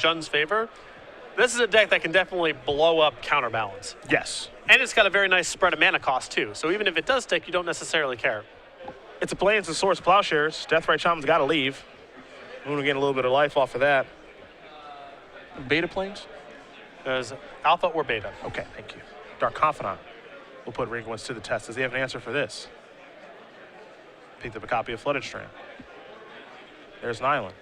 Jund's favor, this is a deck that can definitely blow up Counterbalance. Yes. And it's got a very nice spread of mana cost, too. So even if it does stick, you don't necessarily care. It's a Plains and Swords Plowshares. Deathrite Shaman's got to leave. Moon will gain a little bit of life off of that. Beta Plains? There's Alpha or Beta. Okay, thank you. Dark Confidant will put Rynkiewicz to the test. Does he have an answer for this? Picked up a copy of Flooded Strand. There's an island.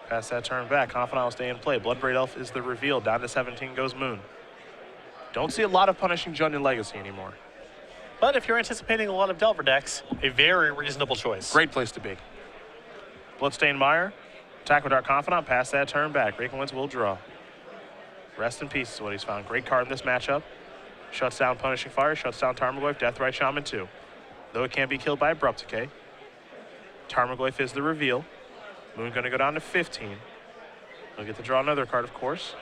Pass that turn back. Confidant will stay in play. Bloodbraid Elf is the reveal. Down to 17 goes Moon. Don't see a lot of punishing Jund in Legacy anymore. But if you're anticipating a lot of Delver decks, a very reasonable choice. Great place to be. Bloodstained Mire. Attack with Dark Confidant. Pass that turn back. Rynkiewicz will draw. Rest in peace is what he's found. Great card in this matchup. Shuts down Punishing Fire. Shuts down Tarmogoyf. Deathrite Shaman 2. Though it can't be killed by Abrupt Decay. Tarmogoyf is the reveal. Moon going to go down to 15. He'll get to draw another card, of course.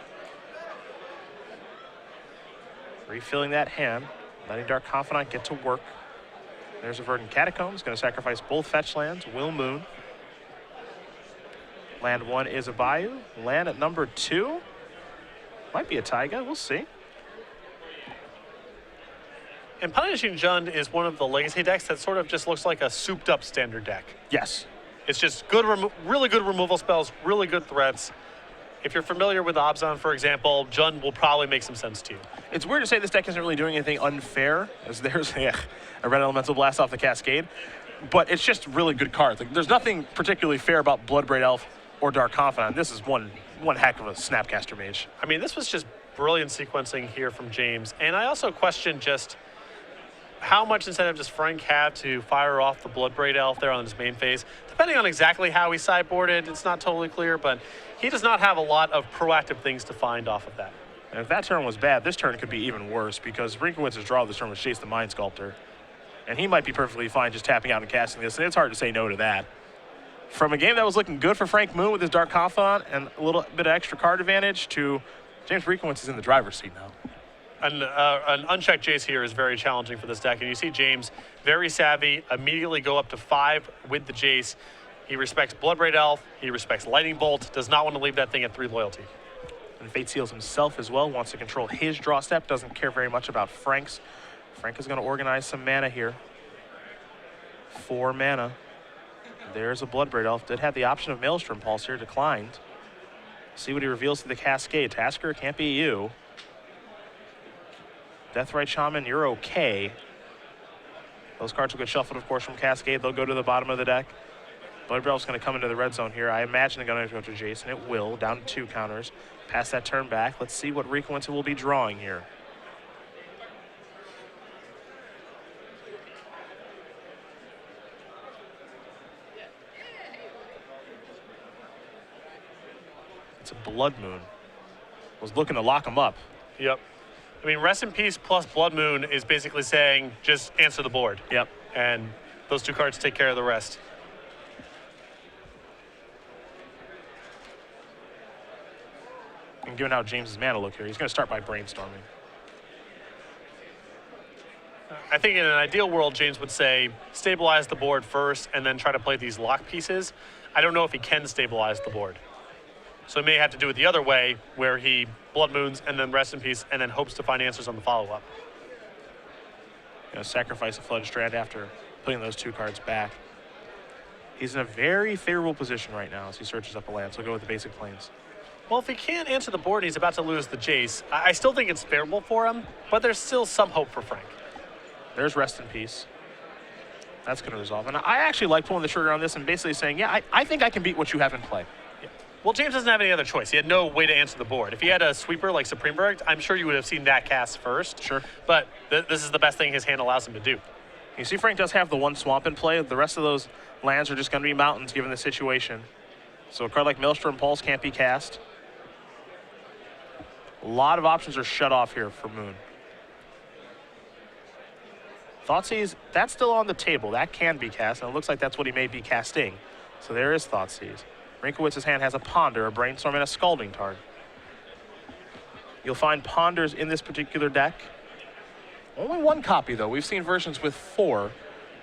Refilling that hand. Letting Dark Confidant get to work. There's a Verdant Catacombs. Going to sacrifice both fetch lands. Will Moon. Land 1 is a Bayou. Land at number 2. Might be a Taiga. We'll see. And Punishing Jund is one of the Legacy decks that sort of just looks like a souped-up standard deck. Yes. It's just good, really good removal spells, really good threats. If you're familiar with Obzon, for example, Jund will probably make some sense to you. It's weird to say this deck isn't really doing anything unfair, as there's a Red Elemental Blast off the Cascade, but it's just really good cards. Like, there's nothing particularly fair about Bloodbraid Elf or Dark Confidant. This is one heck of a Snapcaster Mage. I mean, this was just brilliant sequencing here from James, and I also question just how much incentive does Frank have to fire off the Bloodbraid Elf there on his main phase? Depending on exactly how he sideboarded, it's not totally clear, but he does not have a lot of proactive things to find off of that. And if that turn was bad, this turn could be even worse, because Rynkiewicz's draw this turn was Chase the Mind Sculptor. And he might be perfectly fine just tapping out and casting this, and it's hard to say no to that. From a game that was looking good for Frank Moon with his Dark Confidant and a little bit of extra card advantage to James Rynkiewicz is in the driver's seat now. An unchecked Jace here is very challenging for this deck, and you see James, very savvy, immediately go up to 5 with the Jace. He respects Bloodbraid Elf, he respects Lightning Bolt, does not want to leave that thing at 3 loyalty. And Fate Seals himself as well, wants to control his draw step, doesn't care very much about Frank's. Frank is going to organize some mana here. 4 mana. There's a Bloodbraid Elf. Did have the option of Maelstrom Pulse here, declined. See what he reveals to the Cascade. Tasker, can't be you. Deathrite Shaman, you're okay. Those cards will get shuffled, of course, from Cascade. They'll go to the bottom of the deck. Bloodbraid Elf's going to come into the red zone here. I imagine it's going to go to Jason. It will, down to 2 counters. Pass that turn back. Let's see what Rynkiewicz will be drawing here. It's a Blood Moon. Was looking to lock him up. Yep. I mean, Rest in Peace plus Blood Moon is basically saying just answer the board. Yep. And those 2 cards take care of the rest. And given how James's mana look here, he's going to start by brainstorming. I think in an ideal world, James would say stabilize the board first and then try to play these lock pieces. I don't know if he can stabilize the board. So he may have to do it the other way, where he Blood Moons and then Rest in Peace and then hopes to find answers on the follow-up. Sacrifice a Flooded Strand after putting those 2 cards back. He's in a very favorable position right now as he searches up a land, so he'll go with the basic plains. Well, if he can't answer the board and he's about to lose the Jace, I still think it's favorable for him, but there's still some hope for Frank. There's Rest in Peace. That's going to resolve. And I actually like pulling the trigger on this and basically saying, yeah, I think I can beat what you have in play. Well, James doesn't have any other choice. He had no way to answer the board. If he had a sweeper like Supreme Verdict, I'm sure you would have seen that cast first. Sure. But this is the best thing his hand allows him to do. You see Frank does have the 1 swamp in play. The rest of those lands are just going to be mountains given the situation. So a card like Maelstrom Pulse can't be cast. A lot of options are shut off here for Moon. Thoughtseize, that's still on the table. That can be cast, and it looks like that's what he may be casting. So there is Thoughtseize. Rynkiewicz's hand has a Ponder, a Brainstorm, and a Scalding Tarn. You'll find Ponders in this particular deck. Only 1 copy, though. We've seen versions with 4,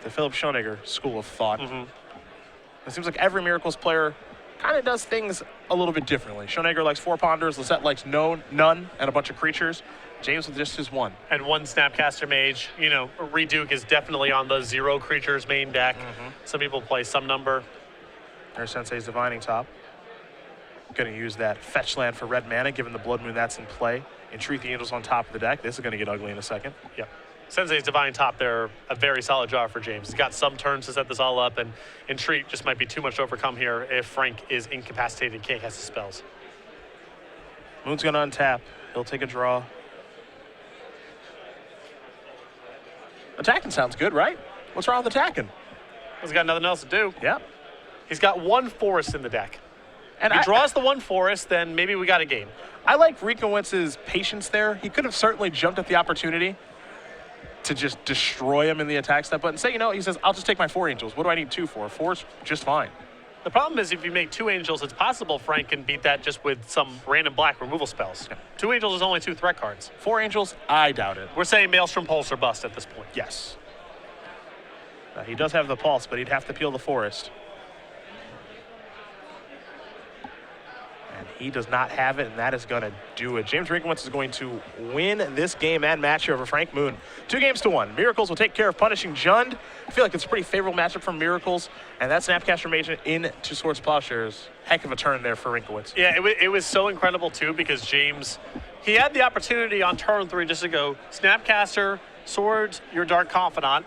the Philip Schoeniger school of thought. It seems like every Miracles player kind of does things a little bit differently. Schoenegger likes 4 ponders, Lisette likes none, and a bunch of creatures. James with just his 1. And 1 Snapcaster Mage. You know, Reduke is definitely on the 0 creatures main deck. Some people play some number. There's Sensei's Divining Top. Going to use that fetch land for red mana, given the Blood Moon that's in play. Entreat the Angels on top of the deck. This is going to get ugly in a second. Yep. Sensei's Divine Top, they're a very solid draw for James. He's got some turns to set this all up, and Entreat just might be too much to overcome here if Frank is incapacitated and can't cast his spells. Moon's going to untap. He'll take a draw. Attacking sounds good, right? What's wrong with attacking? He's got nothing else to do. Yeah. He's got 1 forest in the deck. And if he draws the 1 forest, then maybe we got a game. I like Rynkowicz's patience there. He could have certainly jumped at the opportunity to just destroy him in the attack step. But instead, you know, he says, I'll just take my 4 angels. What do I need 2 for? 4's just fine. The problem is if you make 2 angels, it's possible Frank can beat that just with some random black removal spells. Yeah. 2 angels is only 2 threat cards. 4 angels, I doubt it. We're saying Maelstrom Pulse or bust at this point. Yes. He does have the pulse, but he'd have to peel the forest. And he does not have it, and that is going to do it. James Rynkiewicz is going to win this game and match over Frank Moon. 2-1. Miracles will take care of punishing Jund. I feel like it's a pretty favorable matchup for Miracles, and that Snapcaster Mage into Swords Plowshares. Heck of a turn there for Rynkiewicz. Yeah, it was so incredible, too, because James, he had the opportunity on turn 3 just to go Snapcaster, Swords, your Dark Confidant,